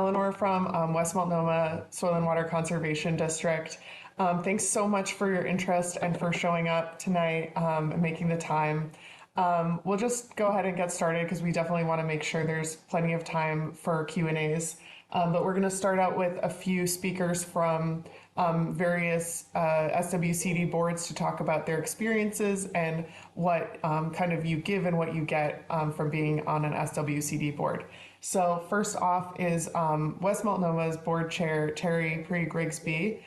Eleanor from West Multnomah Soil and Water Conservation District. Thanks so much for your interest and for showing up tonight and making the time. We'll just go ahead and get started because we definitely want to make sure there's plenty of time for Q&As. But we're going to start out with a few speakers from various SWCD boards to talk about their experiences and what kind of you give and what you get from being on an SWCD board. So first off is West Multnomah's board chair, Terry Pre-Grigsby.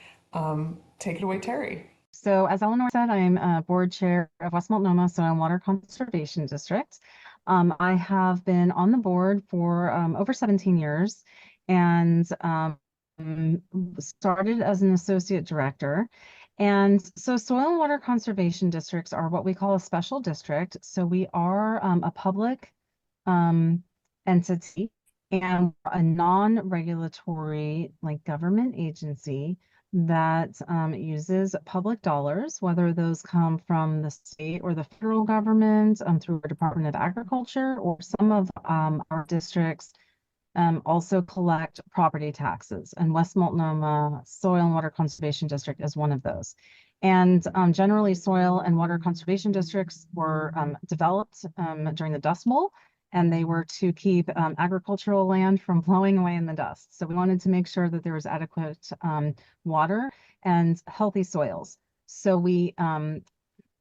Take it away, Terry. So as Eleanor said, I'm board chair of West Multnomah Soil and Water Conservation District. I have been on the board for over 17 years and started as an associate director. And so soil and water conservation districts are what we call a special district. So we are a public entity and a non-regulatory government agency that uses public dollars, whether those come from the state or the federal government through the Department of Agriculture, or some of our districts also collect property taxes. And West Multnomah Soil and Water Conservation District is one of those. And generally, soil and water conservation districts were developed during the Dust Bowl, and they were to keep agricultural land from blowing away in the dust. So we wanted to make sure that there was adequate water and healthy soils. So we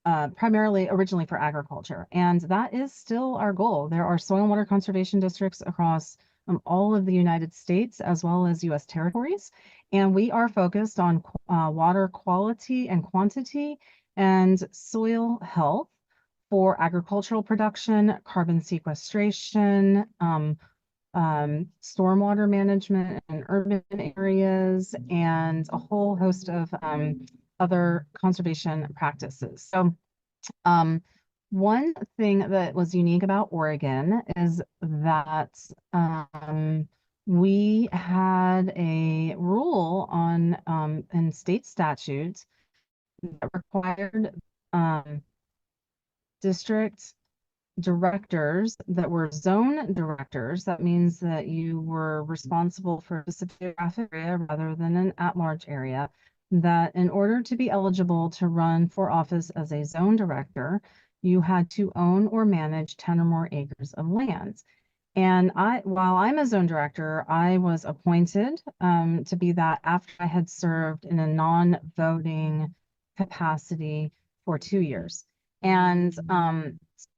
primarily originally for agriculture, and that is still our goal. There are soil and water conservation districts across all of the United States as well as U.S. territories, and we are focused on water quality and quantity and soil health for agricultural production, carbon sequestration, stormwater management in urban areas, and a whole host of other conservation practices. So one thing that was unique about Oregon is that we had a rule on in state statute that required district directors that were zone directors. That means that you were responsible for a specific geographic area rather than an at-large area, that in order to be eligible to run for office as a zone director, you had to own or manage 10 or more acres of land. And while I'm a zone director, I was appointed to be that after I had served in a non-voting capacity for 2 years. And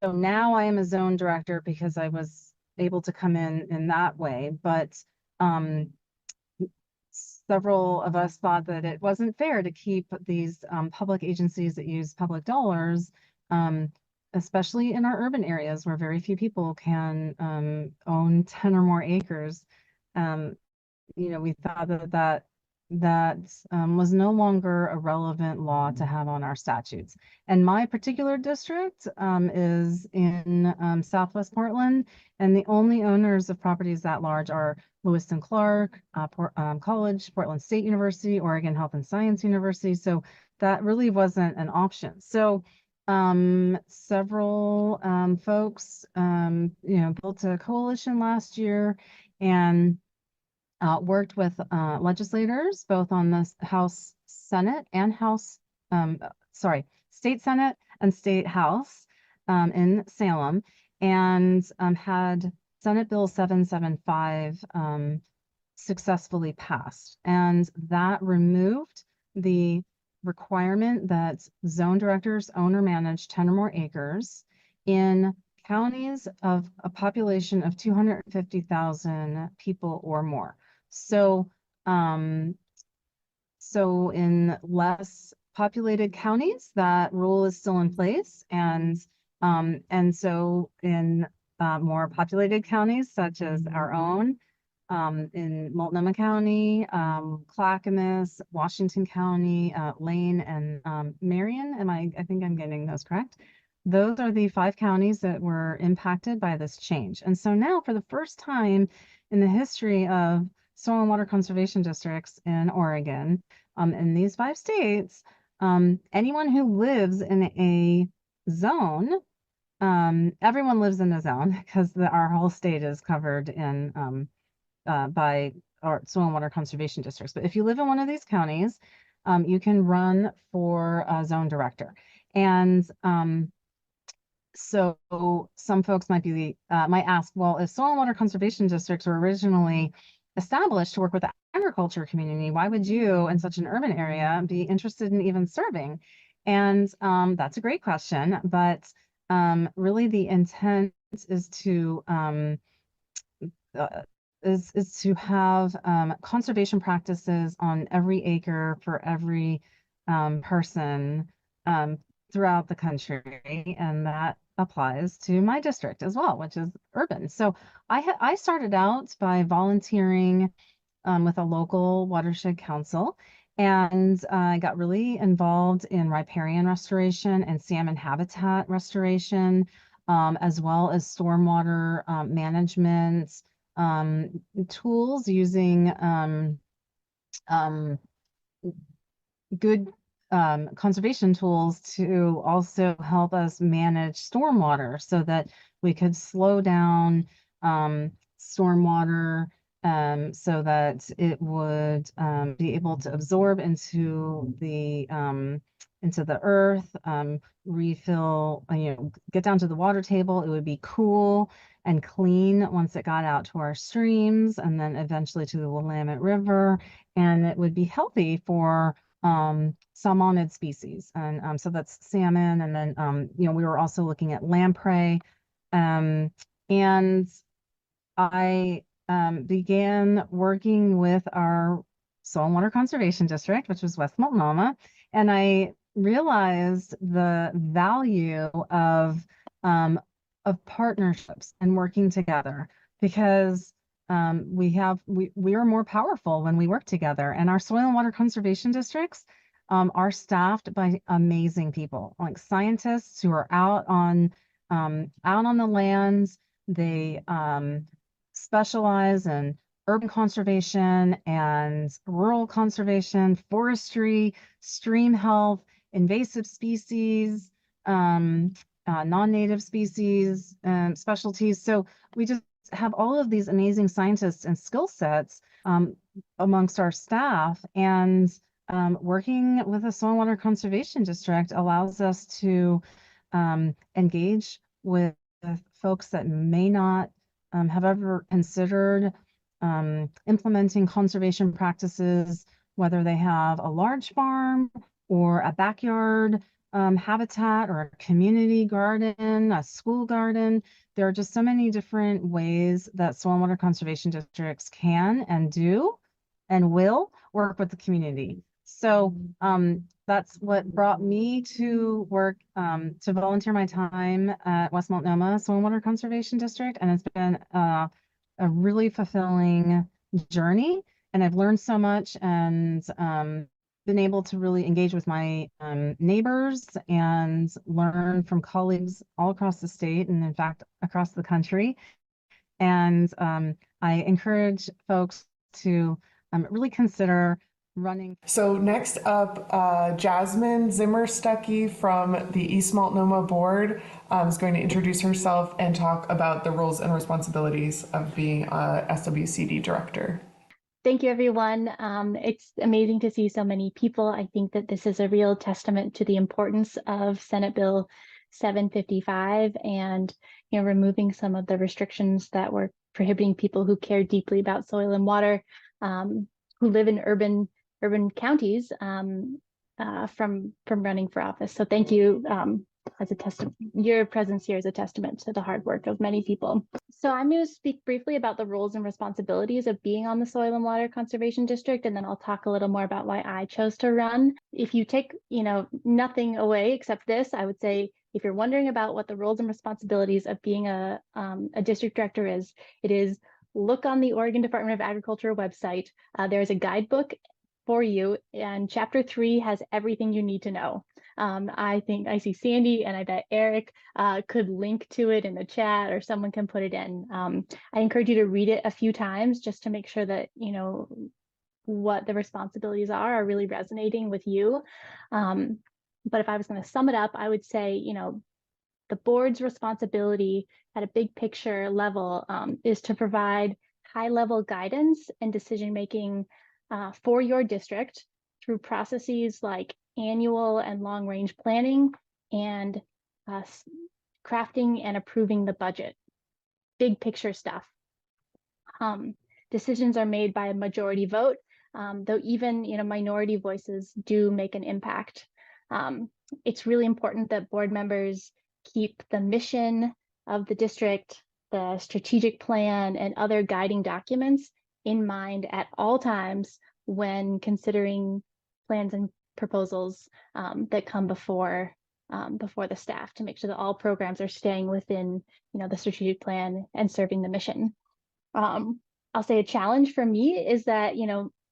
so now I am a zone director because I was able to come in that way. But several of us thought that it wasn't fair to keep these public agencies that use public dollars, especially in our urban areas where very few people can own 10 or more acres. We thought that was no longer a relevant law to have on our statutes. And my particular district is in Southwest Portland, and the only owners of properties that large are Lewis and Clark College, Portland State University, Oregon Health and Science University. So that really wasn't an option. So several folks built a coalition last year and worked with legislators both on the State Senate and State House in Salem, and had Senate Bill 775 successfully passed. And that removed the requirement that zone directors own or manage 10 or more acres in counties of a population of 250,000 people or more. So, so in less populated counties, that rule is still in place, and so in more populated counties, such as our own, in Multnomah County, Clackamas, Washington County, Lane, and Marion. I think I'm getting those correct. Those are the 5 counties that were impacted by this change. And so now, for the first time in the history of soil and water conservation districts in Oregon, in these 5 states, anyone who lives in a zone, everyone lives in a zone because our whole state is covered in by are soil and water conservation districts. But if you live in one of these counties, you can run for a zone director. And so some folks might ask, well, if soil and water conservation districts were originally established to work with the agriculture community, why would you, in such an urban area, be interested in even serving? And that's a great question, but really the intent is to uh, is to have conservation practices on every acre for every person um, throughout the country, and that applies to my district as well, which is urban. So I started out by volunteering with a local watershed council. And I got really involved in riparian restoration and salmon habitat restoration, as well as stormwater management tools using um, good conservation tools to also help us manage stormwater so that we could slow down stormwater so that it would be able to absorb into the earth, refill, get down to the water table. It would be cool and clean once it got out to our streams and then eventually to the Willamette River. And it would be healthy for salmonid species. And so that's salmon. And then, we were also looking at lamprey. And I began working with our Soil and Water Conservation District, which was West Multnomah, and I realized the value of partnerships and working together because we are more powerful when we work together. And our soil and water conservation districts are staffed by amazing people, like scientists who are out on the lands. They specialize in urban conservation and rural conservation, forestry, stream health, invasive species, non-native species, specialties. So we just have all of these amazing scientists and skill sets amongst our staff. And working with a soil and water conservation district allows us to engage with folks that may not have ever considered implementing conservation practices, whether they have a large farm or a backyard habitat or a community garden, a school garden. There are just so many different ways that soil and water conservation districts can and do and will work with the community. So that's what brought me to work to volunteer my time at West Multnomah Soil and Water Conservation District, and it's been a really fulfilling journey. And I've learned so much and been able to really engage with my neighbors and learn from colleagues all across the state and, in fact, across the country. And I encourage folks to really consider running. So next up, Jasmine Zimmer-Stuckey from the East Multnomah Board is going to introduce herself and talk about the roles and responsibilities of being a SWCD director. Thank you, everyone. It's amazing to see so many people. I think that this is a real testament to the importance of Senate Bill 755 and removing some of the restrictions that were prohibiting people who care deeply about soil and water, who live in urban counties from running for office. So thank you as a testament. Your presence here is a testament to the hard work of many people. So I'm going to speak briefly about the roles and responsibilities of being on the Soil and Water Conservation District, and then I'll talk a little more about why I chose to run. If you take, nothing away except this, I would say if you're wondering about what the roles and responsibilities of being a district director is, it is look on the Oregon Department of Agriculture website. There's a guidebook for you, and chapter 3 has everything you need to know. I think I see Sandy and I bet Eric could link to it in the chat, or someone can put it in. I encourage you to read it a few times just to make sure that what the responsibilities are really resonating with you. But if I was going to sum it up, I would say the board's responsibility at a big picture level is to provide high-level guidance and decision-making for your district through processes like annual and long-range planning and crafting and approving the budget. Big picture stuff. Decisions are made by a majority vote, though even minority voices do make an impact. It's really important that board members keep the mission of the district, the strategic plan, and other guiding documents in mind at all times when considering plans and proposals that come before the staff, to make sure that all programs are staying within the strategic plan and serving the mission. I'll say a challenge for me is that,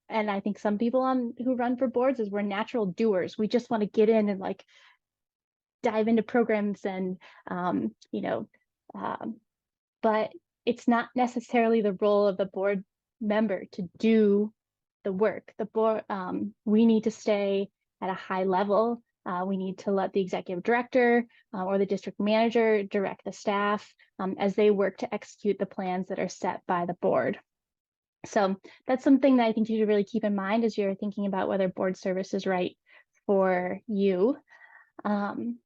and I think some people who run for boards, is we're natural doers. We just want to get in and like dive into programs and, but it's not necessarily the role of the board member to do the work. The board, we need to stay at a high level. We need to let the executive director or the district manager direct the staff as they work to execute the plans that are set by the board. So that's something that I think you should really keep in mind as you're thinking about whether board service is right for you. And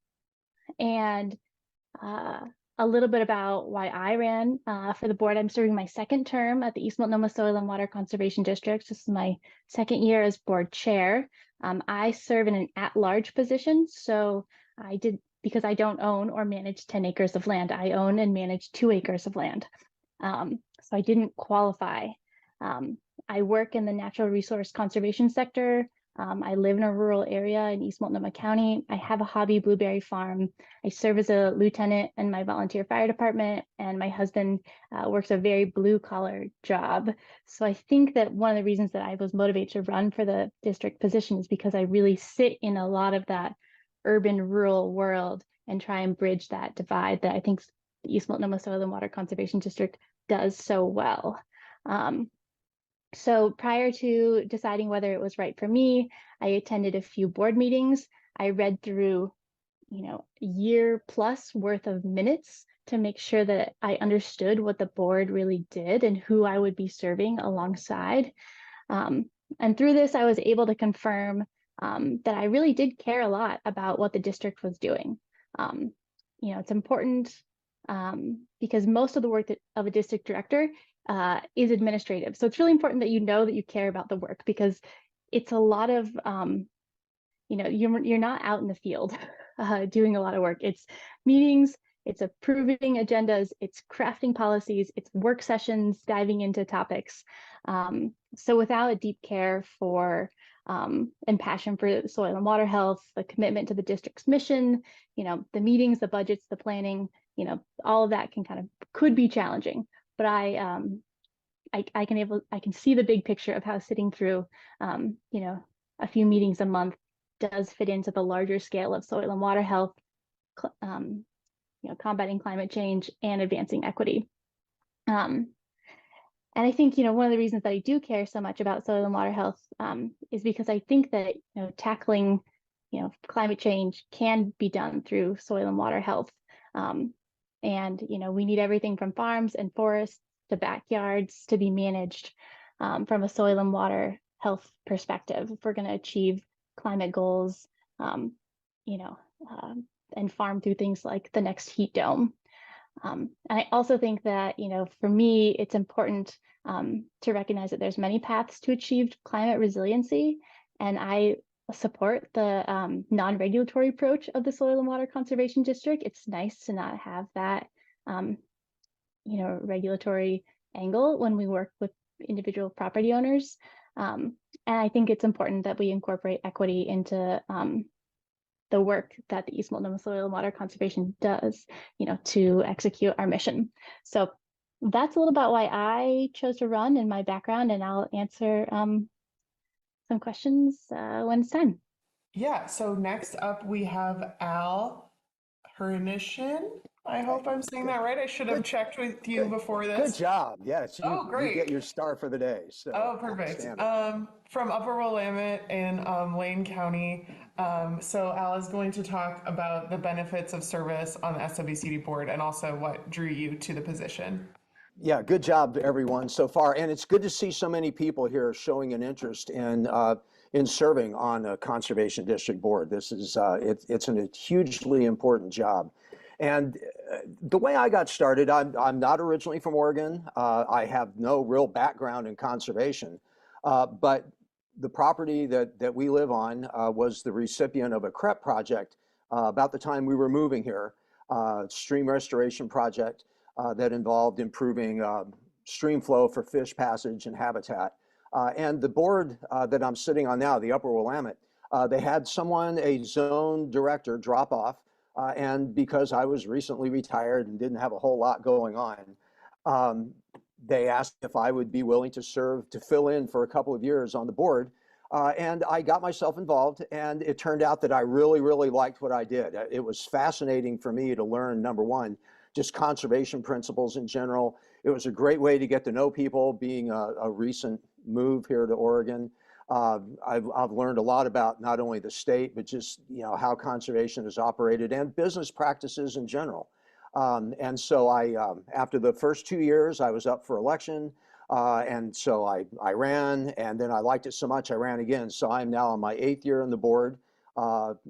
a little bit about why I ran for the board. I'm serving my second term at the East Multnomah Soil and Water Conservation District. This is my second year as board chair. I serve in an at-large position. So because I don't own or manage 10 acres of land, I own and manage 2 acres of land. So I didn't qualify. I work in the natural resource conservation sector. I live in a rural area in East Multnomah County. I have a hobby blueberry farm. I serve as a lieutenant in my volunteer fire department, and my husband works a very blue-collar job. So I think that one of the reasons that I was motivated to run for the district position is because I really sit in a lot of that urban-rural world and try and bridge that divide that I think the East Multnomah Soil and Water Conservation District does so well. So prior to deciding whether it was right for me, I attended a few board meetings. I read through, a year plus worth of minutes to make sure that I understood what the board really did and who I would be serving alongside. And through this, I was able to confirm that I really did care a lot about what the district was doing. It's important because most of the work of a district director is administrative. So it's really important that you know that you care about the work, because it's a lot of, you're not out in the field doing a lot of work. It's meetings, it's approving agendas, it's crafting policies, it's work sessions, diving into topics. So without a deep care for and passion for soil and water health, the commitment to the district's mission, the meetings, the budgets, the planning, all of that could be challenging. But I can see the big picture of how sitting through, a few meetings a month does fit into the larger scale of soil and water health, combating climate change and advancing equity. And I think, one of the reasons that I do care so much about soil and water health is because I think that, tackling, climate change can be done through soil and water health. And, we need everything from farms and forests to backyards to be managed from a soil and water health perspective if we're going to achieve climate goals, and farm through things like the next heat dome. And I also think that, for me, it's important to recognize that there's many paths to achieve climate resiliency. And I support the non-regulatory approach of the Soil and Water Conservation District. It's nice to not have that, regulatory angle when we work with individual property owners. And I think it's important that we incorporate equity into the work that the East Multnomah Soil and Water Conservation does, to execute our mission. So that's a little about why I chose to run and my background, and I'll answer some questions when it's time. Yeah, so next up we have Al Hernishin. I hope I'm saying that right. I should have checked with you before this. Good job. Yes, Oh, you great. get your star for the day. So Oh, perfect. From Upper Willamette in Lane County. So Al is going to talk about the benefits of service on the SWCD board and also what drew you to the position. Yeah, good job, everyone, so far. And it's good to see so many people here showing an interest in serving on a conservation district board. This is it's a hugely important job. And the way I got started, I'm not originally from Oregon. I have no real background in conservation, but the property that we live on was the recipient of a CREP project about the time we were moving here, stream restoration project that involved improving stream flow for fish passage and habitat. And the board that I'm sitting on now, the Upper Willamette, they had someone, a zone director, drop off. And because I was recently retired and didn't have a whole lot going on, um, they asked if I would be willing to serve, to fill in for a couple of years on the board. And I got myself involved, and it turned out that I really, really liked what I did. It was fascinating for me to learn, number one, just conservation principles in general. It was a great way to get to know people, being a recent move here to Oregon. I've learned a lot about not only the state, but just how conservation is operated and business practices in general. And so after the first 2 years, I was up for election. And so I ran, and then I liked it so much I ran again. So I'm now on my 8th year on the board,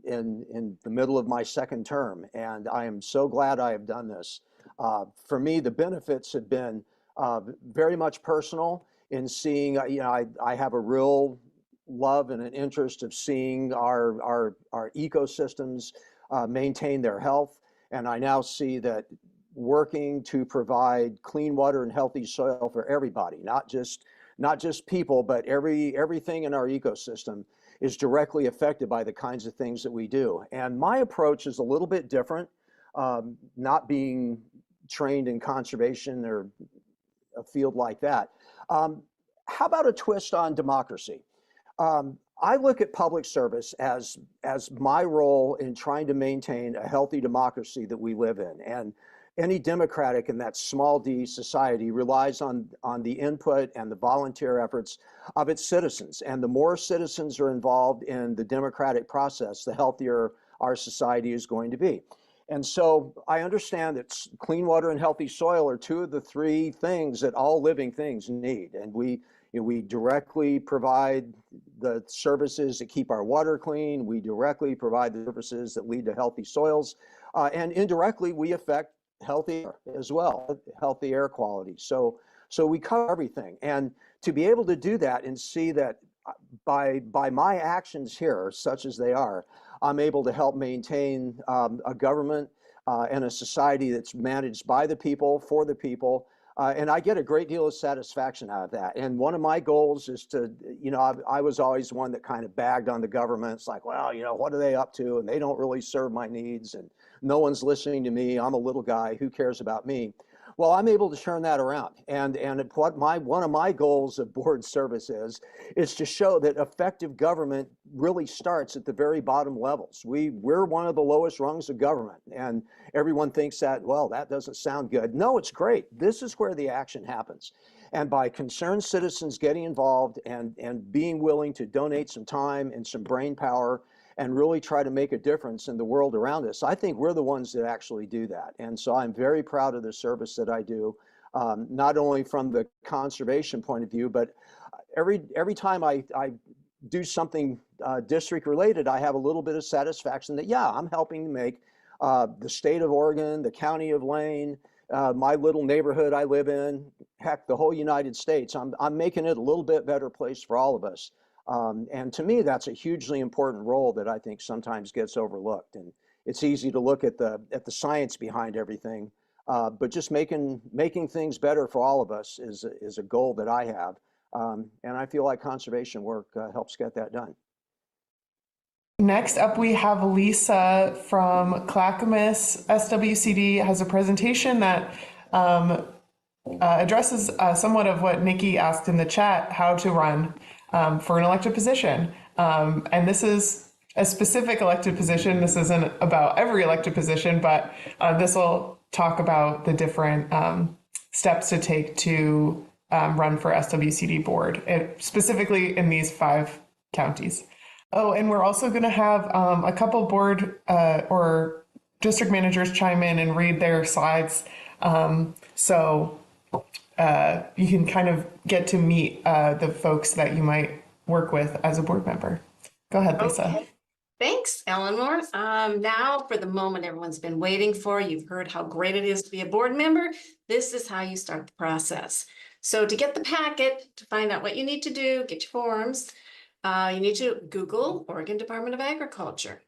in the middle of my second term, and I am so glad I have done this. For me, the benefits have been very much personal in seeing. I have a real love and an interest of seeing our ecosystems maintain their health, and I now see that working to provide clean water and healthy soil for everybody, not just people, but everything in our ecosystem is directly affected by the kinds of things that we do. And my approach is a little bit different, not being trained in conservation or a field like that. How about a twist on democracy? I look at public service as my role in trying to maintain a healthy democracy that we live in. And any democratic and that small d society relies on the input and the volunteer efforts of its citizens. And the more citizens are involved in the democratic process, the healthier our society is going to be. And so I understand that clean water and healthy soil are two of the three things that all living things need. And we directly provide the services that keep our water clean. We directly provide the services that lead to healthy soils. And indirectly, we affect healthy air as well, healthy air quality. So we cover everything. And to be able to do that and see that by my actions here, such as they are, I'm able to help maintain a government and a society that's managed by the people, for the people. And I get a great deal of satisfaction out of that. And one of my goals is to, I was always one that kind of bagged on the government. It's like, well, what are they up to? And they don't really serve my needs. And no one's listening to me. I'm a little guy. Who cares about me? Well, I'm able to turn that around. And what one of my goals of board service is to show that effective government really starts at the very bottom levels. We're one of the lowest rungs of government. And everyone thinks that, well, that doesn't sound good. No, it's great. This is where the action happens. And by concerned citizens getting involved and being willing to donate some time and some brain power and really try to make a difference in the world around us, I think we're the ones that actually do that. And so I'm very proud of the service that I do, not only from the conservation point of view, but every time I do something district related, I have a little bit of satisfaction that, yeah, I'm helping to make the state of Oregon, the county of Lane, my little neighborhood I live in, heck, the whole United States, I'm making it a little bit better place for all of us. And to me, that's a hugely important role that I think sometimes gets overlooked. And it's easy to look at the science behind everything, but just making things better for all of us is a goal that I have. And I feel like conservation work helps get that done. Next up, we have Lisa from Clackamas SWCD has a presentation that addresses somewhat of what Nikki asked in the chat, how to run for an elected position. And this is a specific elected position. This isn't about every elected position, but this will talk about the different steps to take to run for SWCD board, specifically in these 5 counties. Oh, and we're also going to have a couple board or district managers chime in and read their slides. So you can kind of get to meet the folks that you might work with as a board member. Go ahead, Lisa. Okay. Thanks, Eleanor. Now for the moment everyone's been waiting for. You've heard how great it is to be a board member. This is how you start the process. So to get the packet, to find out what you need to do, get your forms, you need to Google Oregon Department of Agriculture.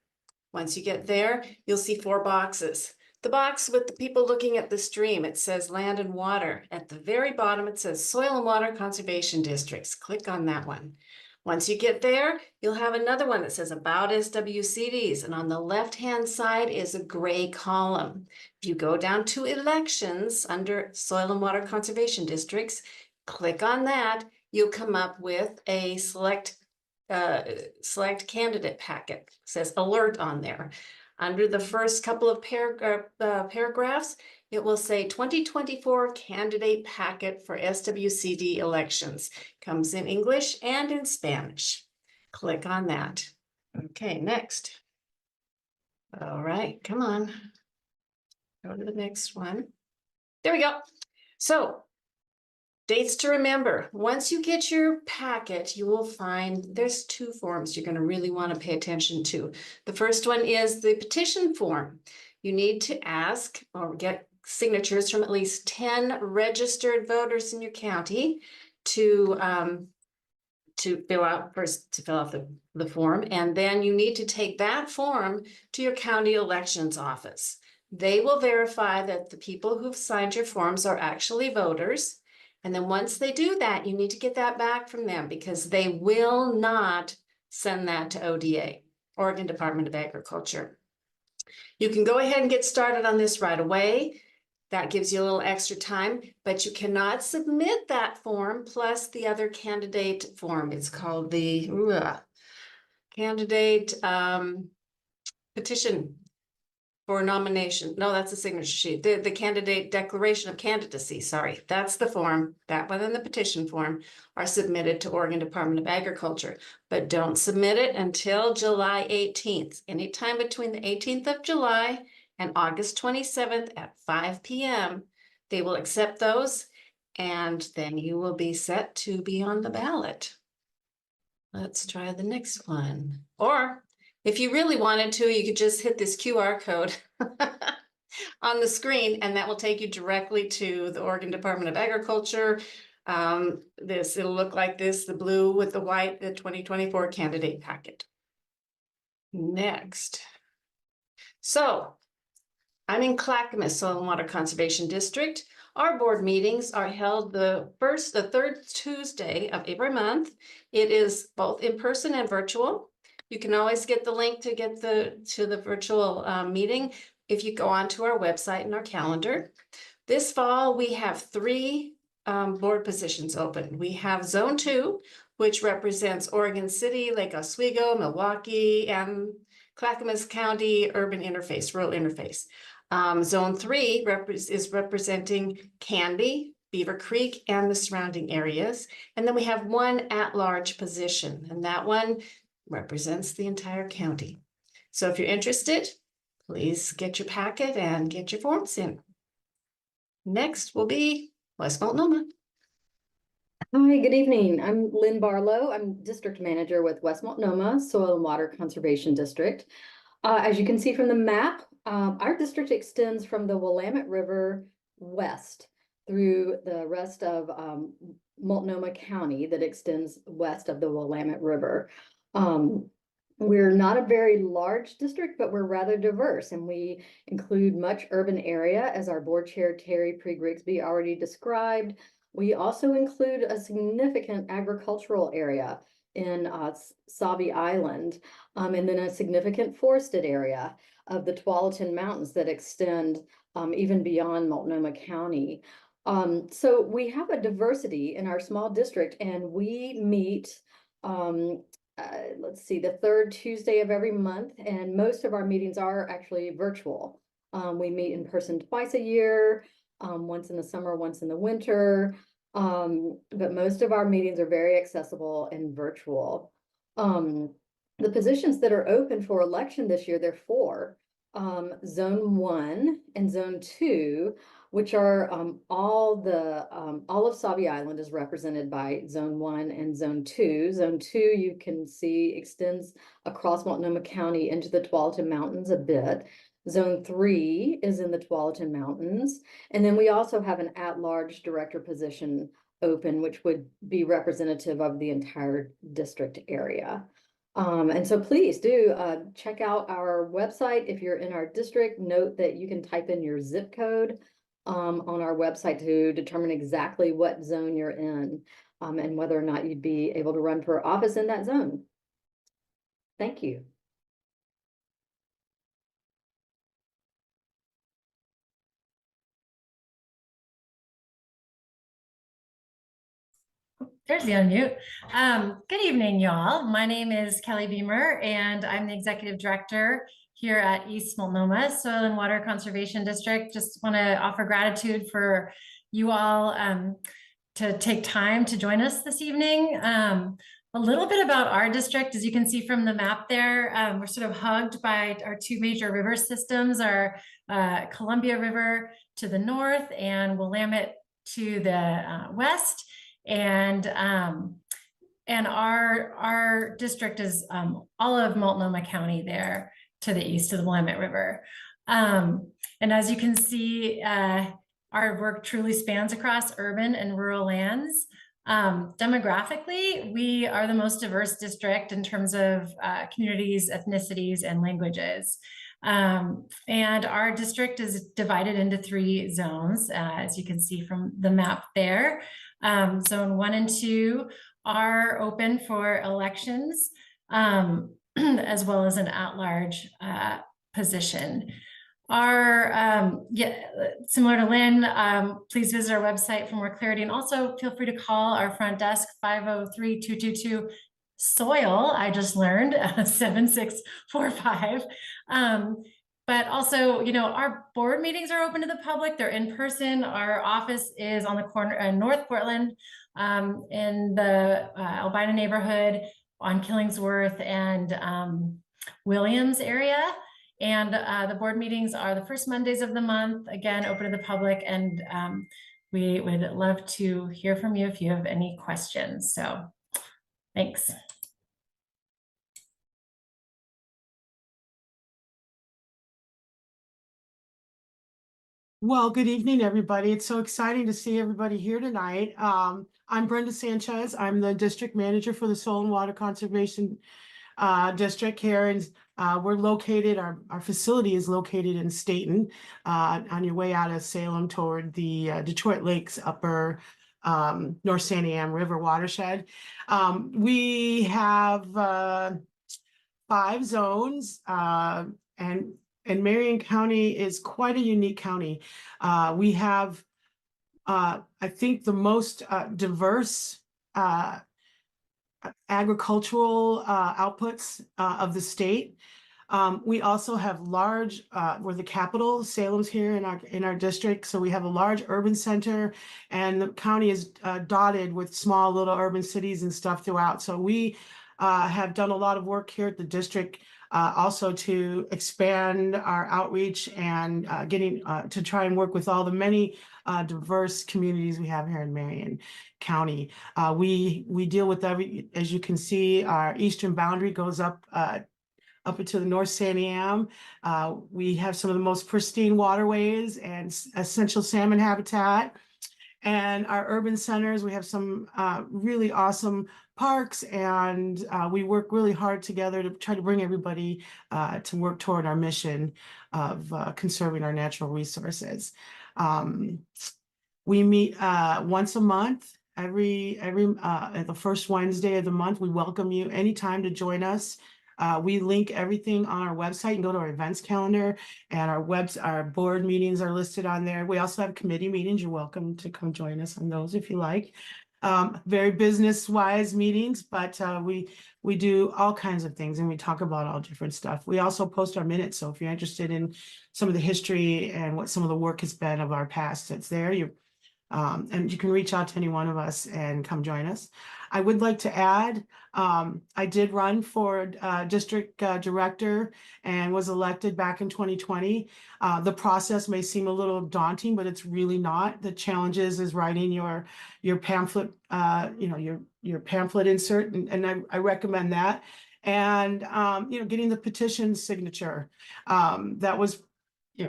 Once you get there, you'll see 4 boxes. The box with the people looking at the stream, it says land and water. At the very bottom, it says soil and water conservation districts. Click on that one. Once you get there, you'll have another one that says about SWCDs, and on the left-hand side is a gray column. If you go down to elections under soil and water conservation districts, click on that, you'll come up with a select candidate packet. It says alert on there. Under the first couple of paragraphs, it will say 2024 candidate packet for SWCD elections. Comes in English and in Spanish. Click on that. Okay, next. All right, come on. Go to the next one. There we go. So, dates to remember. Once you get your packet, you will find there's 2 forms you're going to really want to pay attention to. The first one is the petition form. You need to ask or get signatures from at least 10 registered voters in your county to fill out the form, and then you need to take that form to your county elections office. They will verify that the people who've signed your forms are actually voters. And then once they do that, you need to get that back from them because they will not send that to ODA, Oregon Department of Agriculture. You can go ahead and get started on this right away. That gives you a little extra time, but you cannot submit that form plus the other candidate form. It's called the candidate petition for nomination. No, that's a signature sheet. The candidate declaration of candidacy, sorry. That's the form. That one and the petition form are submitted to Oregon Department of Agriculture, but don't submit it until July 18th. Anytime between the 18th of July and August 27th at 5 p.m., they will accept those, and then you will be set to be on the ballot. Let's try the next one. Or if you really wanted to, you could just hit this QR code on the screen, and that will take you directly to the Oregon Department of Agriculture. It'll look like this, the blue with the white, the 2024 candidate packet. Next. So I'm in Clackamas Soil and Water Conservation District. Our board meetings are held the third Tuesday of every month. It is both in person and virtual. You can always get the link to get to the virtual meeting if you go onto our website and our calendar. This fall, we have 3 board positions open. We have Zone 2, which represents Oregon City, Lake Oswego, Milwaukee, and Clackamas County urban interface, rural interface. Zone 3 is representing Canby, Beaver Creek, and the surrounding areas. And then we have 1 at-large position, and that one represents the entire county. So if you're interested, please get your packet and get your forms in. Next will be West Multnomah. Hi, good evening. I'm Lynn Barlow. I'm district manager with West Multnomah Soil and Water Conservation District. As you can see from the map, our district extends from the Willamette River west through the rest of Multnomah County that extends west of the Willamette River. We're not a very large district, but we're rather diverse, and we include much urban area, as our board chair Terry Pre-Grigsby already described. We also include a significant agricultural area in Sauvie Island, and then a significant forested area of the Tualatin Mountains that extend even beyond Multnomah County. So we have a diversity in our small district, and we meet let's see, the 3rd Tuesday of every month, and most of our meetings are actually virtual. We meet in person twice a year, once in the summer, once in the winter, but most of our meetings are very accessible and virtual. The positions that are open for election this year, there are 4. Zone 1 and Zone 2 which are all of Sauvie Island is represented by Zone 1 and Zone 2. Zone 2, you can see, extends across Multnomah County into the Tualatin Mountains a bit. Zone 3 is in the Tualatin Mountains. And then we also have an at-large director position open, which would be representative of the entire district area. And so please do check out our website. If you're in our district, note that you can type in your zip code on our website to determine exactly what zone you're in and whether or not you'd be able to run for office in that zone. Thank you. There's the unmute. Good evening, y'all. My name is Kelly Beamer, and I'm the Executive Director here at East Multnomah Soil and Water Conservation District. Just want to offer gratitude for you all to take time to join us this evening. A little bit about our district, as you can see from the map there, we're sort of hugged by our two major river systems, our Columbia River to the north and Willamette to the west. And our district is all of Multnomah County there to the east of the Willamette River. And as you can see, our work truly spans across urban and rural lands. Demographically, we are the most diverse district in terms of communities, ethnicities, and languages. And our district is divided into 3 zones, as you can see from the map there. Zone 1 and 2 are open for elections, as well as an at-large position. Similar to Lynn, please visit our website for more clarity, and also feel free to call our front desk 503-222 soil. I just learned 7645. But also, you know, our board meetings are open to the public. They're in person. Our office is on the corner in North Portland, in the Albina neighborhood on Killingsworth and Williams area. And the board meetings are the first Mondays of the month, again, open to the public. And we would love to hear from you if you have any questions. So thanks. Well, good evening, everybody. It's so exciting to see everybody here tonight. I'm Brenda Sanchez. I'm the district manager for the Soil and Water Conservation District here. And we're located, our facility is located in Staten, on your way out of Salem toward the Detroit Lakes upper North Santiam River watershed. We have 5 zones, and Marion County is quite a unique county. We have, I think, the most diverse agricultural outputs of the state. We also have large, we're the capital, Salem's here in our district, so we have a large urban center, and the county is dotted with small little urban cities and stuff throughout. So we have done a lot of work here at the district, also to expand our outreach and getting to try and work with all the many diverse communities we have here in Marion County. We deal with as you can see, our eastern boundary goes up into the North Santiam. We have some of the most pristine waterways and essential salmon habitat. And our urban centers, we have some really awesome parks, and we work really hard together to try to bring everybody to work toward our mission of conserving our natural resources. We meet once a month, every the first Wednesday of the month. We welcome you anytime to join us. We link everything on our website. You can go to our events calendar, and our board meetings are listed on there. We also have committee meetings. You're welcome to come join us on those if you like. Very business-wise meetings, but we do all kinds of things, and we talk about all different stuff. We also post our minutes, so if you're interested in some of the history and what some of the work has been of our past, it's there. You're And you can reach out to any one of us and come join us. I would like to add, I did run for district director and was elected back in 2020. The process may seem a little daunting, but it's really not. The challenge is writing your pamphlet, your pamphlet insert, and I recommend that. And getting the petition signature. That was,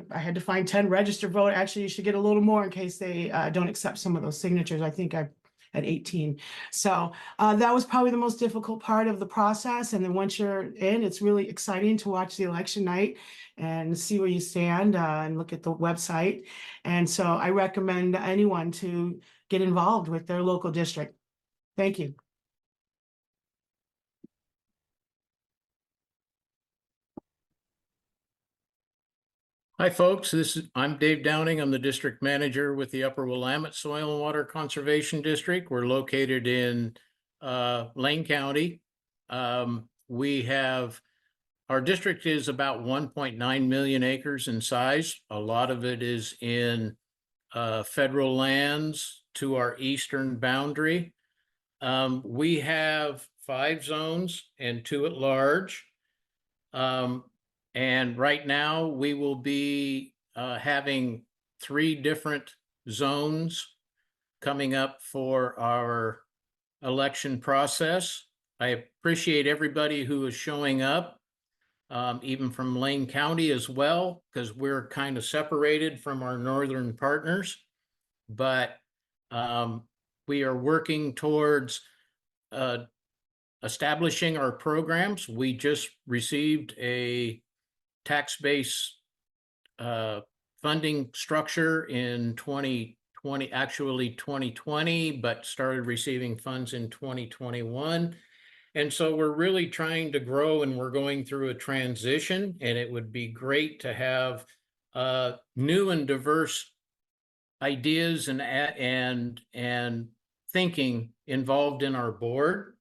I had to find 10 registered vote. Actually, you should get a little more in case they don't accept some of those signatures. I think I had 18. So that was probably the most difficult part of the process. And then once you're in, it's really exciting to watch the election night and see where you stand and look at the website. And so I recommend anyone to get involved with their local district. Thank you. Hi, folks. I'm Dave Downing. I'm the district manager with the Upper Willamette Soil and Water Conservation District. We're located in Lane County. Our district is about 1.9 million acres in size. A lot of it is in federal lands to our eastern boundary. We have 5 zones and 2 at large. And right now we will be having 3 different zones coming up for our election process. I appreciate everybody who is showing up, even from Lane County as well, because we're kind of separated from our northern partners. But we are working towards establishing our programs. We just received a tax base funding structure in 2020, but started receiving funds in 2021. And so we're really trying to grow, and we're going through a transition, and it would be great to have new and diverse ideas and thinking involved in our board.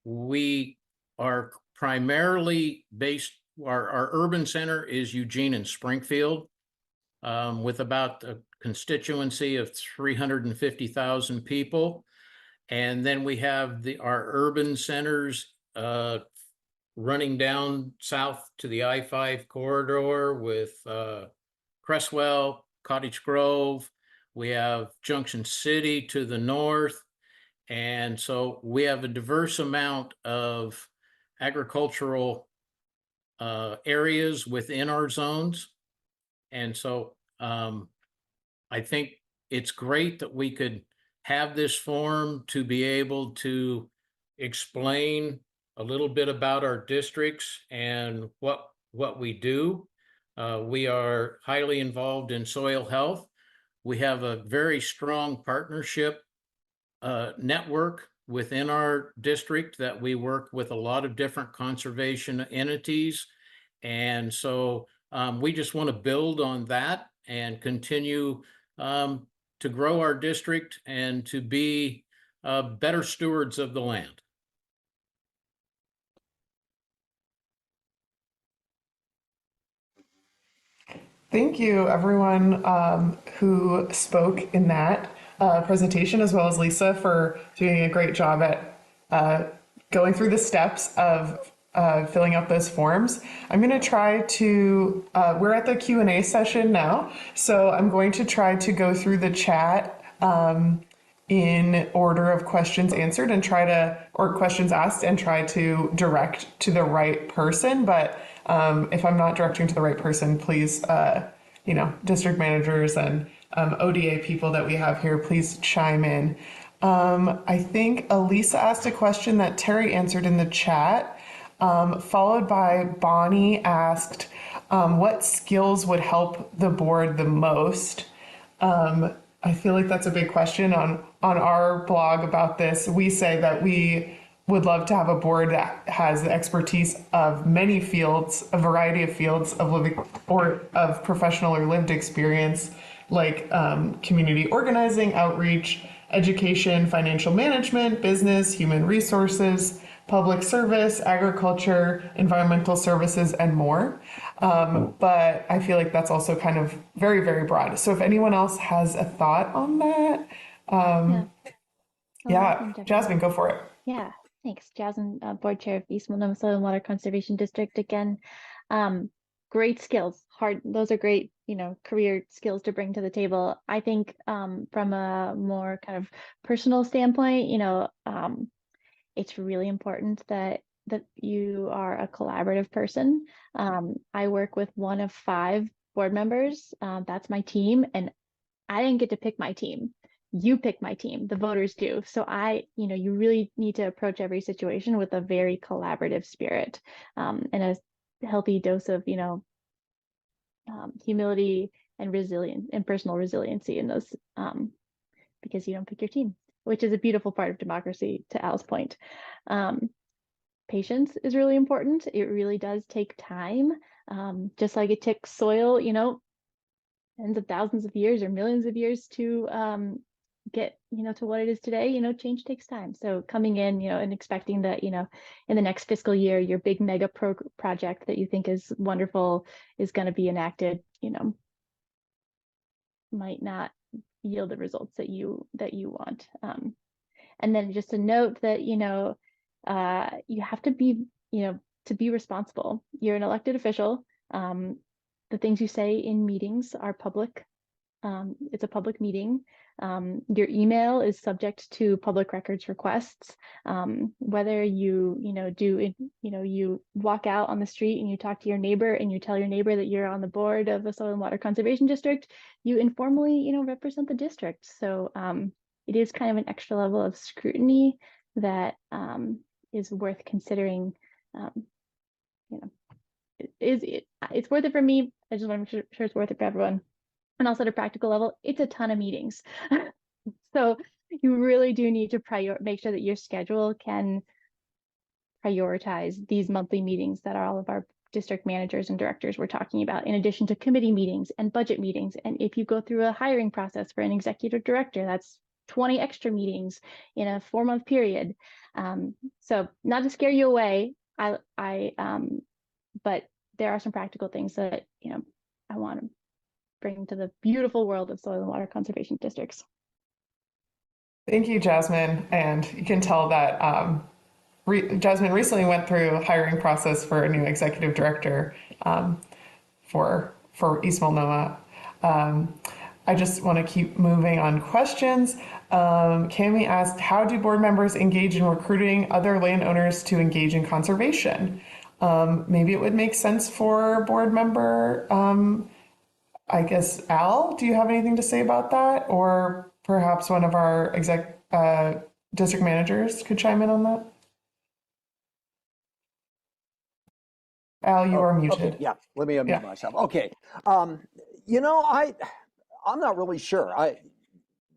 We are primarily based, our urban center is Eugene and Springfield, with about a constituency of 350,000 people. And then we have our urban centers running down south to the I-5 corridor with Cresswell, Cottage Grove. We have Junction City to the north. And so we have a diverse amount of agricultural areas within our zones. And so I think it's great that we could have this forum to be able to explain a little bit about our districts and what we do. We are highly involved in soil health. We have a very strong partnership network within our district that we work with a lot of different conservation entities. And so we just want to build on that and continue to grow our district and to be better stewards of the land. Thank you, everyone who spoke in that presentation, as well as Lisa for doing a great job at going through the steps of filling out those forms. I'm going to try to, we're at the Q&A session now, so I'm going to try to go through the chat in order of questions answered and or questions asked, and try to direct to the right person. But if I'm not directing to the right person, please, district managers and ODA people that we have here, please chime in. I think Elisa asked a question that Terry answered in the chat, followed by Bonnie asked, what skills would help the board the most? I feel like that's a big question. On our blog about this, we say that we would love to have a board that has the expertise of many fields, a variety of fields of living or of professional or lived experience, like community organizing, outreach, education, financial management, business, human resources, public service, agriculture, environmental services, and more. But I feel like that's also kind of very, very broad. So if anyone else has a thought on that, Yeah. yeah, Jasmine, go for it. Yeah, thanks. Jasmine, Board Chair of East Multnomah Soil and Water Conservation District again. Great skills, those are great, career skills to bring to the table. I think from a more kind of personal standpoint, it's really important that you are a collaborative person. I work with one of 5 board members. That's my team, and I didn't get to pick my team. You pick my team, the voters do. So you really need to approach every situation with a very collaborative spirit, and a healthy dose of, humility and resilience and personal resiliency in those, because you don't pick your team, which is a beautiful part of democracy, to Al's point. Patience is really important. It really does take time. Just like it takes soil, tens of thousands of years or millions of years to get to what it is today. Change takes time. So coming in and expecting that in the next fiscal year your big mega project that you think is wonderful is going to be enacted might not yield the results that you want. And then just a note that you have to be to be responsible. You're an elected official. The things you say in meetings are public. It's a public meeting. Your email is subject to public records requests. Whether you you walk out on the street and you talk to your neighbor and you tell your neighbor that you're on the board of a soil and water conservation district, you informally represent the district. So it is kind of an extra level of scrutiny that is worth considering. It's worth it for me. I just want to make sure it's worth it for everyone. And also at a practical level, it's a ton of meetings. So you really do need to make sure that your schedule can prioritize these monthly meetings that are all of our district managers and directors were talking about, in addition to committee meetings and budget meetings. And if you go through a hiring process for an executive director, that's 20 extra meetings in a 4-month period. So not to scare you away, but there are some practical things that I want to bring to the beautiful world of soil and water conservation districts. Thank you, Jasmine. And you can tell that Jasmine recently went through a hiring process for a new executive director for East Multnomah. I just want to keep moving on questions. Cami asked, how do board members engage in recruiting other landowners to engage in conservation? Maybe it would make sense for a board member. I guess, Al, do you have anything to say about that? Or perhaps one of our district managers could chime in on that? Al, you are muted. Okay, yeah, let me unmute myself. Okay, I'm not really sure.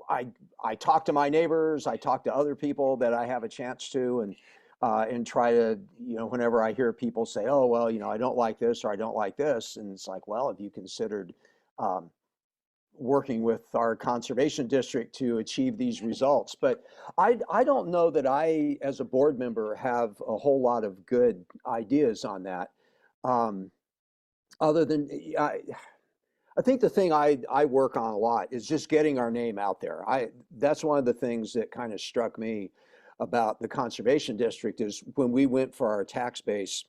I talk to my neighbors, I talk to other people that I have a chance to, and try to, whenever I hear people say, oh, well, I don't like this or I don't like this. And it's like, well, have you considered working with our conservation district to achieve these results? But I don't know that I, as a board member, have a whole lot of good ideas on that. Other than, I think the thing I work on a lot is just getting our name out there. That's one of the things that kind of struck me about the conservation district is when we went for our tax base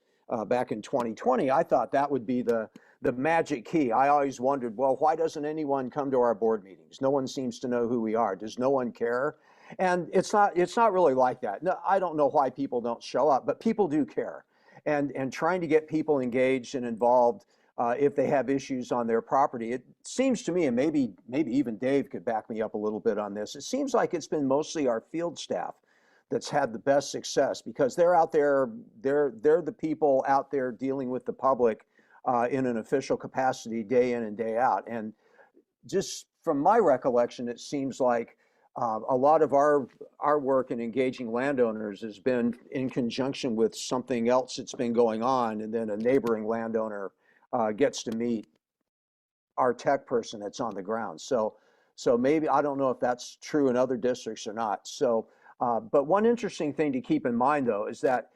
back in 2020, I thought that would be the magic key. I always wondered, well, why doesn't anyone come to our board meetings? No one seems to know who we are. Does no one care? And it's not really like that. No, I don't know why people don't show up, but people do care. And trying to get people engaged and involved if they have issues on their property. It seems to me, and maybe even Dave could back me up a little bit on this, it seems like it's been mostly our field staff that's had the best success because they're out there, they're the people out there dealing with the public in an official capacity day in and day out. And just from my recollection, it seems like a lot of our work in engaging landowners has been in conjunction with something else that's been going on, and then a neighboring landowner gets to meet our tech person that's on the ground. So maybe, I don't know if that's true in other districts or not. So But one interesting thing to keep in mind, though, is that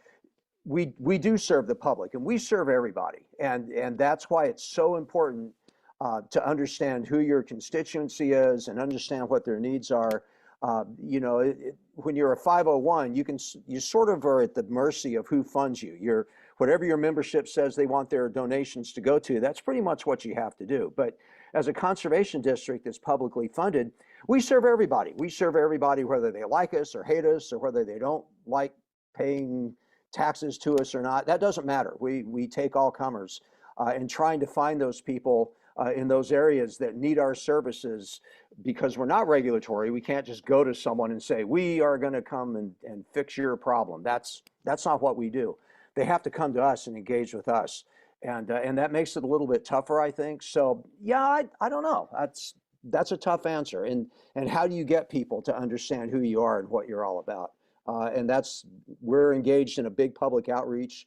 we do serve the public and we serve everybody. And that's why it's so important to understand who your constituency is and understand what their needs are. When you're a 501, you sort of are at the mercy of who funds you. Whatever your membership says they want their donations to go to, that's pretty much what you have to do. But as a conservation district that's publicly funded, we serve everybody. We serve everybody whether they like us or hate us or whether they don't like paying taxes to us or not. That doesn't matter. We take all comers and trying to find those people in those areas that need our services. Because we're not regulatory, we can't just go to someone and say, we are going to come and fix your problem. That's not what we do. They have to come to us and engage with us. And that makes it a little bit tougher, I think. So yeah, I don't know. That's a tough answer. And how do you get people to understand who you are and what you're all about? And we're engaged in a big public outreach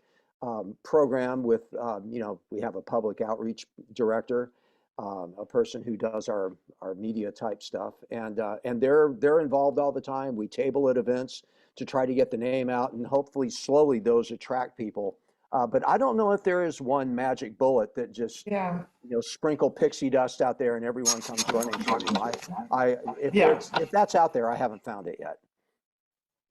program with, we have a public outreach director, a person who does our media type stuff, and they're involved all the time. We table at events to try to get the name out, and hopefully slowly those attract people. But I don't know if there is one magic bullet that just sprinkle pixie dust out there and everyone comes running to you. If that's out there, I haven't found it yet.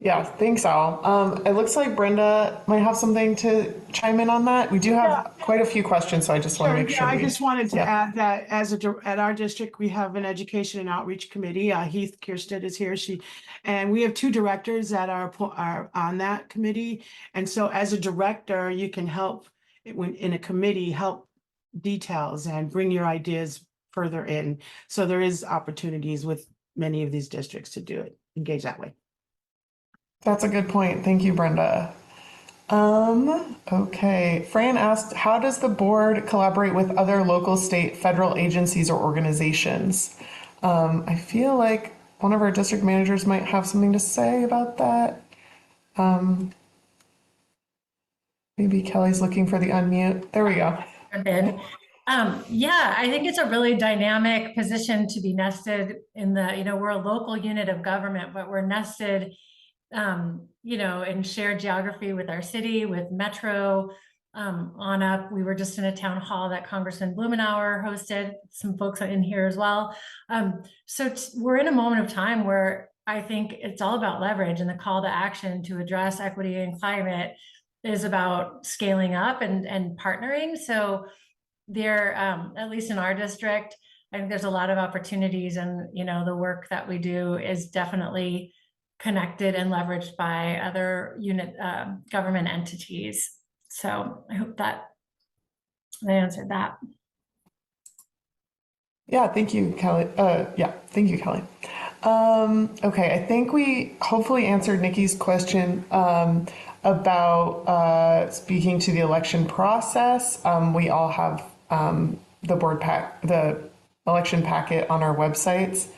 Yeah, thanks, Al. It looks like Brenda might have something to chime in on that. We do have quite a few questions, so I just want to make sure. I just wanted to add that at our district, we have an education and outreach committee. Heath Kierstead is here. And we have 2 directors that are on that committee. And so as a director, you can help when in a committee, help details and bring your ideas further in. So there is opportunities with many of these districts to do it, engage that way. That's a good point. Thank you, Brenda. Okay. Fran asked, how does the board collaborate with other local, state, federal agencies or organizations? I feel like one of our district managers might have something to say about that. Maybe Kelly's looking for the unmute. There we go. Yeah, I think it's a really dynamic position to be nested in we're a local unit of government, but we're nested in shared geography with our city, with Metro, on up. We were just in a town hall that Congressman Blumenauer hosted, some folks in here as well. So we're in a moment of time where I think it's all about leverage, and the call to action to address equity and climate is about scaling up and partnering. So there, at least in our district, I think there's a lot of opportunities, and the work that we do is definitely connected and leveraged by other government entities. So I hope that I answered that. Yeah, thank you, Kelly. Thank you, Kelly. Okay, I think we hopefully answered Nikki's question about speaking to the election process. We all have the election packet on our websites.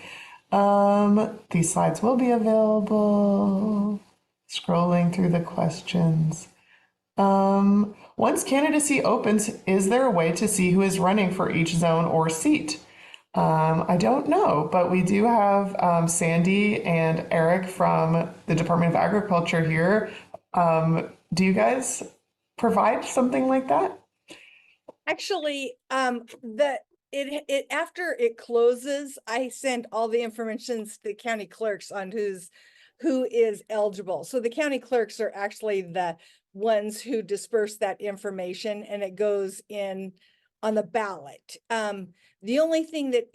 These slides will be available. Scrolling through the questions. Once candidacy opens, is there a way to see who is running for each zone or seat? I don't know, but we do have Sandy and Eric from the Department of Agriculture here. Do you guys provide something like that? Actually, after it closes, I send all the information to the county clerks on who is eligible. So the county clerks are actually the ones who disperse that information, and it goes in on the ballot. The only thing that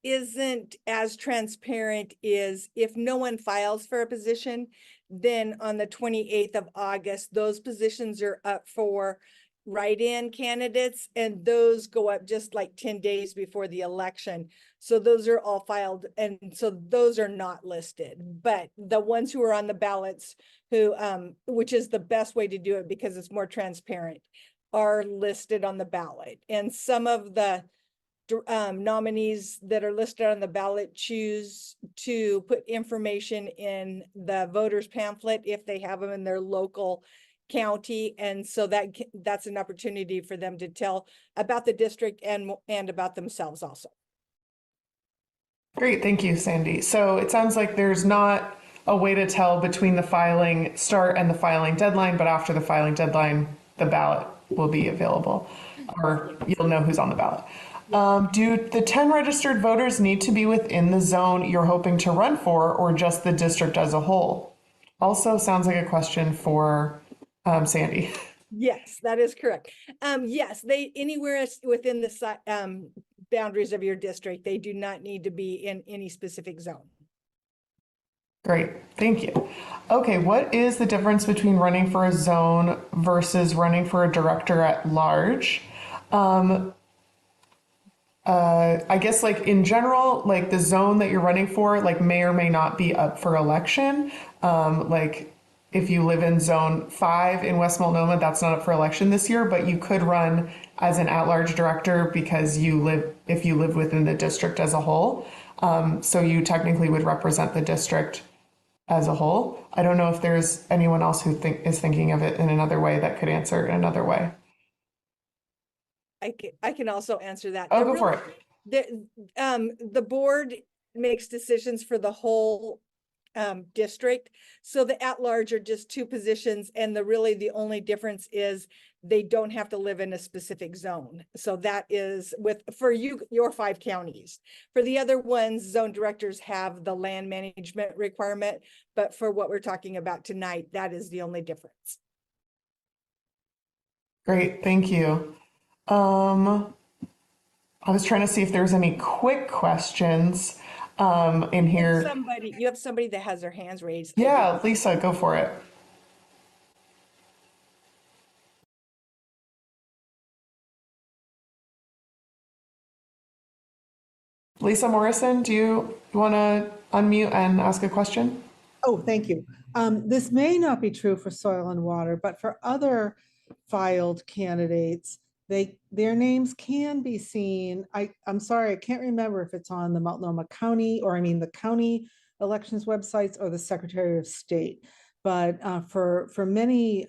isn't as transparent is if no one files for a position, then on the 28th of August, those positions are up for write-in candidates, and those go up just like 10 days before the election. So those are all filed, and so those are not listed. But the ones who are on the ballots, which is the best way to do it because it's more transparent, are listed on the ballot. And some of the nominees that are listed on the ballot choose to put information in the voters pamphlet if they have them in their local county, and so that's an opportunity for them to tell about the district and about themselves also. Great, thank you, Sandy. So it sounds like there's not a way to tell between the filing start and the filing deadline, but after the filing deadline, the ballot will be available, or you'll know who's on the ballot. Do the 10 registered voters need to be within the zone you're hoping to run for, or just the district as a whole? Also sounds like a question for Sandy. Yes, that is correct. Yes, they anywhere within the boundaries of your district, they do not need to be in any specific zone. Great, thank you. Okay, what is the difference between running for a zone versus running for a director at large? I guess like in general, like the zone that you're running for, like may or may not be up for election. Like if you live in zone 5 in West Multnomah, that's not up for election this year, but you could run as an at-large director because if you live within the district as a whole. So you technically would represent the district as a whole. I don't know if there's anyone else who is thinking of it in another way that could answer in another way. I can also answer that. Oh, go for it. The board makes decisions for the whole district. So the at-large are just 2 positions, and the only difference is they don't have to live in a specific zone. So that is for your 5 counties. For the other ones, zone directors have the land management requirement, but for what we're talking about tonight, that is the only difference. Great, thank you. I was trying to see if there's any quick questions in here. You have somebody that has their hands raised. Yeah, Lisa, go for it. Lisa Morrison, do you want to unmute and ask a question? Oh, thank you. This may not be true for soil and water, but for other filed candidates, their names can be seen. I'm sorry, I can't remember if it's on the Multnomah County, or the county elections websites or the Secretary of State. But for many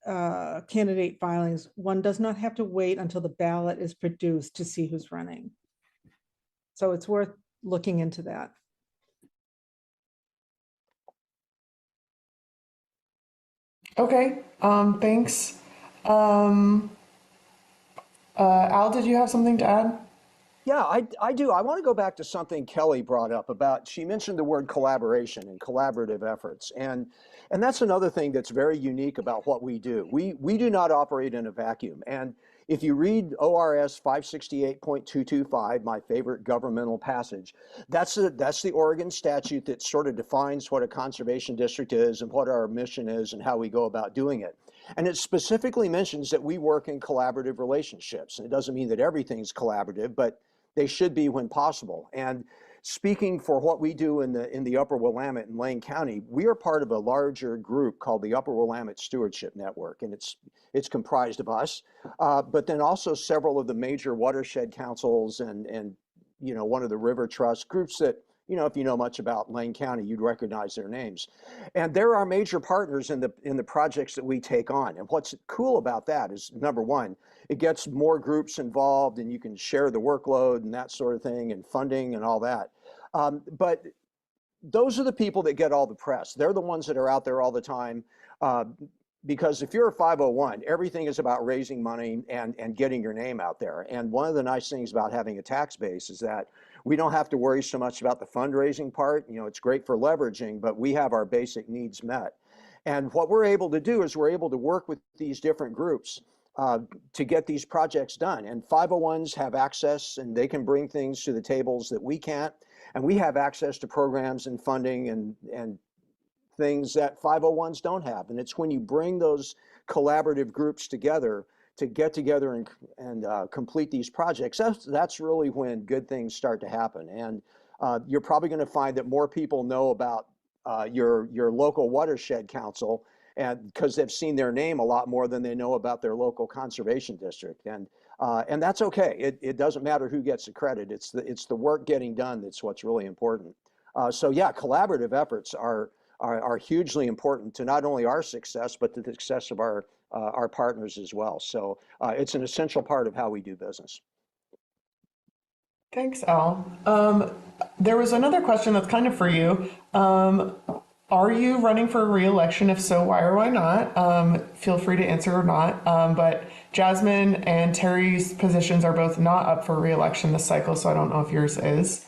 candidate filings, one does not have to wait until the ballot is produced to see who's running. So it's worth looking into that. Okay, thanks. Al, did you have something to add? Yeah, I do. I want to go back to something Kelly brought up about, she mentioned the word collaboration and collaborative efforts. And that's another thing that's very unique about what we do. We do not operate in a vacuum. And if you read ORS 568.225, my favorite governmental passage, that's the Oregon statute that sort of defines what a conservation district is and what our mission is and how we go about doing it. And it specifically mentions that we work in collaborative relationships. And it doesn't mean that everything's collaborative, but they should be when possible. And speaking for what we do in the Upper Willamette and Lane County, we are part of a larger group called the Upper Willamette Stewardship Network, and it's comprised of us, but then also several of the major watershed councils and one of the river trust groups that, if you know much about Lane County, you'd recognize their names. And they're our major partners in the projects that we take on. And what's cool about that is, number one, it gets more groups involved and you can share the workload and that sort of thing, and funding and all that. But those are the people that get all the press. They're the ones that are out there all the time. Because if you're a 501, everything is about raising money and getting your name out there. And one of the nice things about having a tax base is that we don't have to worry so much about the fundraising part. It's great for leveraging, but we have our basic needs met. And what we're able to do is we're able to work with these different groups to get these projects done. And 501s have access and they can bring things to the tables that we can't. And we have access to programs and funding and things that 501s don't have. And it's when you bring those collaborative groups together to get together and complete these projects, that's really when good things start to happen. And you're probably going to find that more people know about your local watershed council, and because they've seen their name a lot more than they know about their local conservation district. And that's okay. It doesn't matter who gets the credit. It's the work getting done that's what's really important. So yeah, collaborative efforts are hugely important to not only our success, but to the success of our partners as well. So it's an essential part of how we do business. Thanks, Al. There was another question that's kind of for you. Are you running for re-election? If so, why or why not? Feel free to answer or not. But Jasmine and Terry's positions are both not up for re-election this cycle, so I don't know if yours is.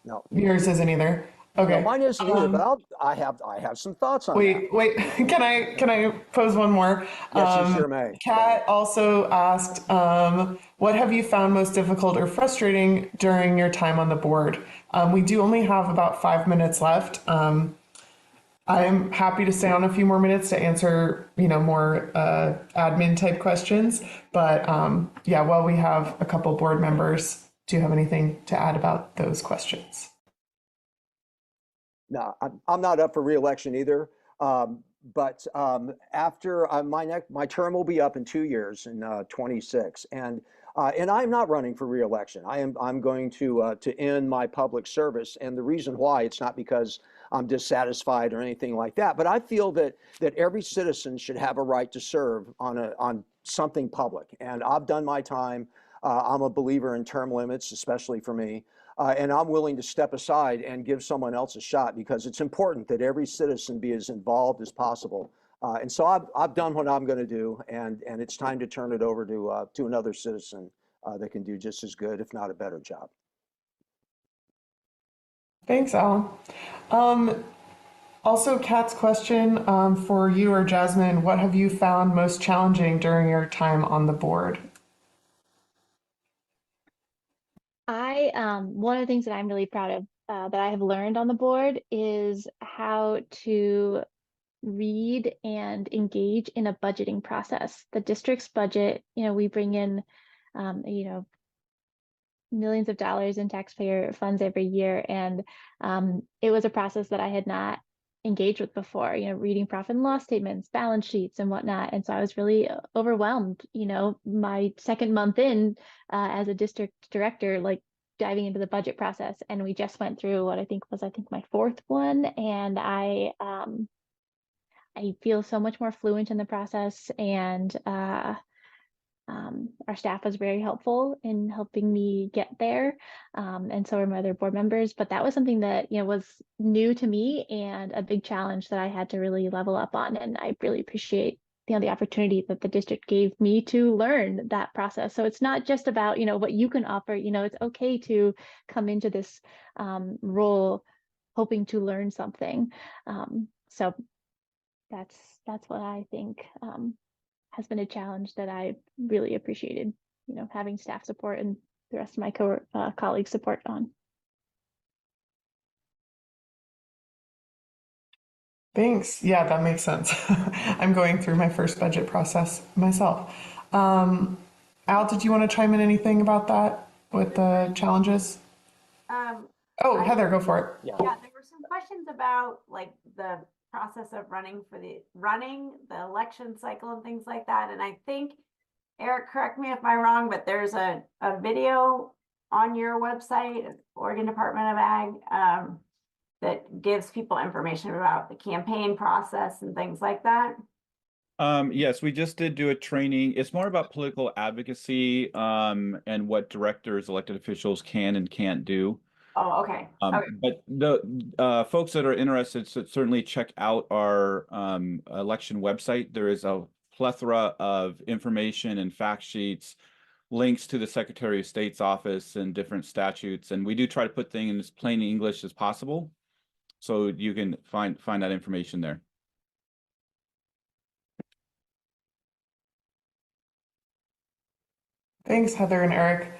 No, Yours isn't either. Okay. no, mine isn't either, but I have some thoughts on that. Wait. Can I pose one more? Yes, you sure may. Kat also asked, what have you found most difficult or frustrating during your time on the board? We do only have about 5 minutes left. I'm happy to stay on a few more minutes to answer, more admin type questions. But yeah, while we have a couple board members, do you have anything to add about those questions? No, I'm not up for reelection either. But after my term will be up in 2 years in 26, and I'm not running for reelection. I'm going to end my public service, and the reason why, it's not because I'm dissatisfied or anything like that, but I feel that every citizen should have a right to serve on something public, and I've done my time. I'm a believer in term limits, especially for me. And I'm willing to step aside and give someone else a shot, because it's important that every citizen be as involved as possible. And so I've done what I'm going to do, and it's time to turn it over to another citizen that can do just as good, if not a better job. Thanks, Al. Also, Kat's question for you or Jasmine, what have you found most challenging during your time on the board? One of the things that I'm really proud of that I have learned on the board is how to read and engage in a budgeting process. The district's budget, we bring in, millions of dollars in taxpayer funds every year. And it was a process that I had not engaged with before, reading profit and loss statements, balance sheets and whatnot. And so I was really overwhelmed, my second month in as a district director, like diving into the budget process. And we just went through what I think my fourth one. And I feel so much more fluent in the process, and our staff was very helpful in helping me get there, and so were my other board members. But that was something that was new to me and a big challenge that I had to really level up on. And I really appreciate the opportunity that the district gave me to learn that process. So it's not just about what you can offer. It's okay to come into this role hoping to learn something. So that's what I think has been a challenge that I really appreciated, having staff support and the rest of my colleagues support on. Thanks. Yeah, that makes sense. I'm going through my first budget process myself. Al, did you want to chime in anything about that with the challenges? Oh, Heather, go for it. Yeah, there were some questions about like the process of running the election cycle and things like that. And I think, Eric, correct me if I'm wrong, but there's a video on your website, Oregon Department of Ag, that gives people information about the campaign process and things like that. Yes, we just did do a training. It's more about political advocacy and what directors, elected officials can and can't do. Oh, okay. But the folks that are interested should certainly check out our election website. There is a plethora of information and fact sheets, links to the Secretary of State's office and different statutes. And we do try to put things in as plain English as possible, so you can find that information there. Thanks, Heather and Eric.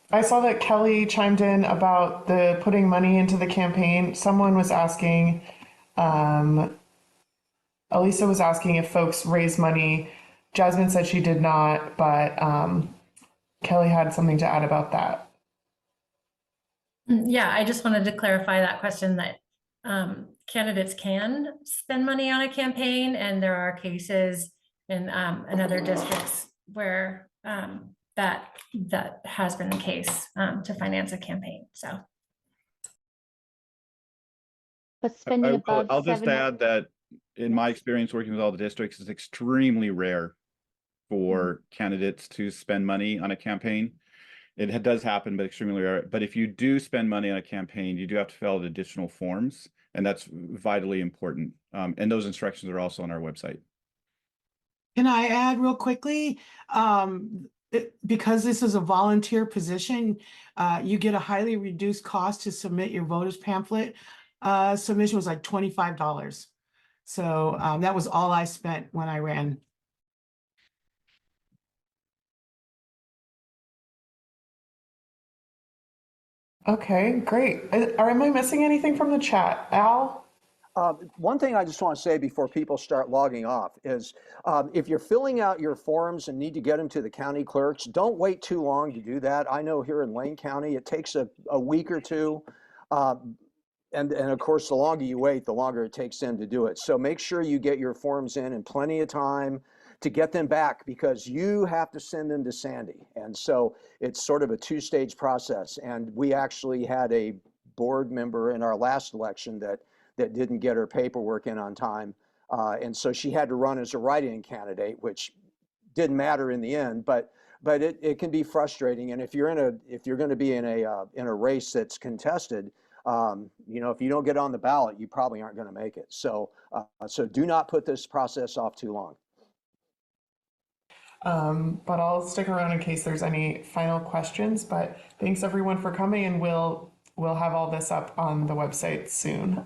I saw that Kelly chimed in about the putting money into the campaign. Someone was asking, Elisa was asking if folks raise money. Jasmine said she did not, but Kelly had something to add about that. Yeah, I just wanted to clarify that question, that candidates can spend money on a campaign, and there are cases in other districts where that has been the case to finance a campaign. So, but spending above I'll just add that in my experience working with all the districts, it's extremely rare for candidates to spend money on a campaign. does happen, but extremely rare. But if you do spend money on a campaign, you do have to fill out additional forms, and that's vitally important. And those instructions are also on our website. Can I add real quickly? Because this is a volunteer position, you get a highly reduced cost to submit your voters pamphlet. Submission was like $25. So that was all I spent when I ran. Okay, great. Am I missing anything from the chat? Al? One thing I just want to say before people start logging off is if you're filling out your forms and need to get them to the county clerks, don't wait too long to do that. I know here in Lane County, it takes a week or two. And of course, the longer you wait, the longer it takes them to do it. So make sure you get your forms in plenty of time to get them back, because you have to send them to Sandy. And so it's sort of a two-stage process. And we actually had a board member in our last election that didn't get her paperwork in on time. And so she had to run as a write-in candidate, which didn't matter in the end, but it can be frustrating. And if you're going to be in a race that's contested, you know, if you don't get on the ballot, you probably aren't going to make it. So do not put this process off too long. But I'll stick around in case there's any final questions. But thanks everyone for coming, and we'll have all this up on the website soon.